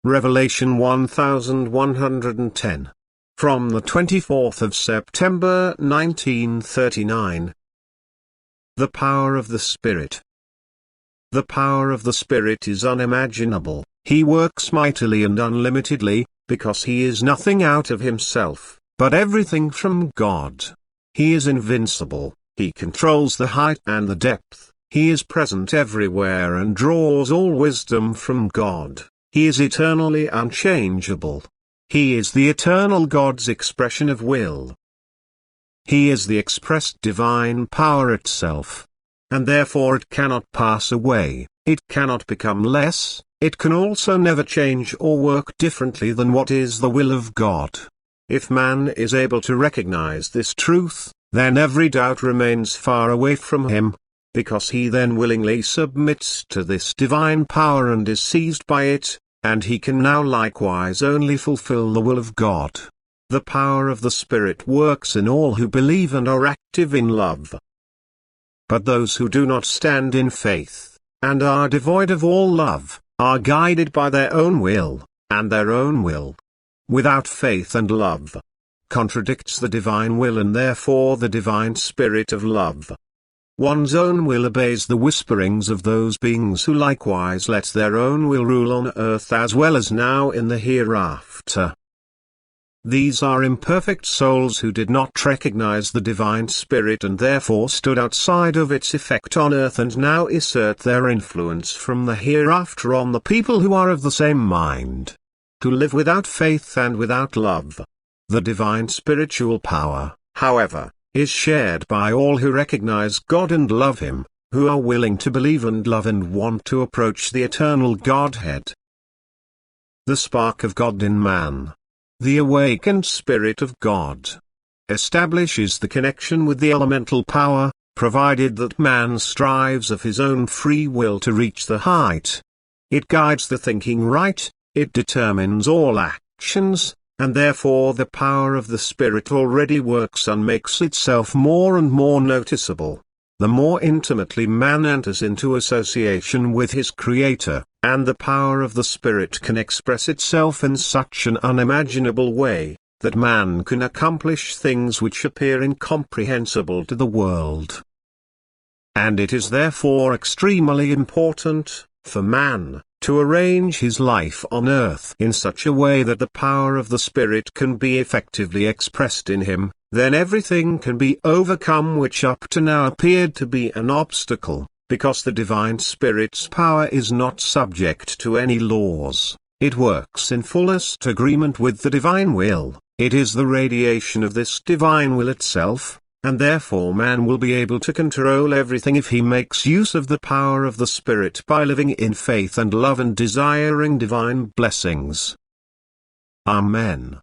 Revelation 1110. From the 24th of September 1939. The power of the Spirit. The power of the Spirit is unimaginable. He works mightily and unlimitedly, because he is nothing out of himself, but everything from God. He is invincible, he controls the height and the depth, he is present everywhere and draws all wisdom from God. He is eternally unchangeable. He is the eternal God's expression of will. He is the expressed divine power itself. And therefore it cannot pass away, it cannot become less, it can also never change or work differently than what is the will of God. If man is able to recognize this truth, then every doubt remains far away from him, because he then willingly submits to this divine power and is seized by it, and he can now likewise only fulfill the will of God. The power of the Spirit works in all who believe and are active in love. But those who do not stand in faith, and are devoid of all love, are guided by their own will, and their own will, without faith and love, contradicts the divine will and therefore the divine spirit of love. One's own will obeys the whisperings of those beings who likewise let their own will rule on earth as well as now in the hereafter. These are imperfect souls who did not recognize the divine spirit and therefore stood outside of its effect on earth and now assert their influence from the hereafter on the people who are of the same mind, who live without faith and without love. The divine spiritual power, however, is shared by all who recognize God and love Him, who are willing to believe and love and want to approach the eternal Godhead. The spark of God in man, the awakened Spirit of God, establishes the connection with the elemental power, provided that man strives of his own free will to reach the height. It guides the thinking right, it determines all actions, and therefore the power of the Spirit already works and makes itself more and more noticeable. The more intimately man enters into association with his Creator, and the power of the Spirit can express itself in such an unimaginable way, that man can accomplish things which appear incomprehensible to the world. And it is therefore extremely important, for man, to arrange his life on earth in such a way that the power of the Spirit can be effectively expressed in him, then everything can be overcome which up to now appeared to be an obstacle, because the divine Spirit's power is not subject to any laws, it works in fullest agreement with the divine will, it is the radiation of this divine will itself, and therefore man will be able to control everything if he makes use of the power of the Spirit by living in faith and love and desiring divine blessings. Amen.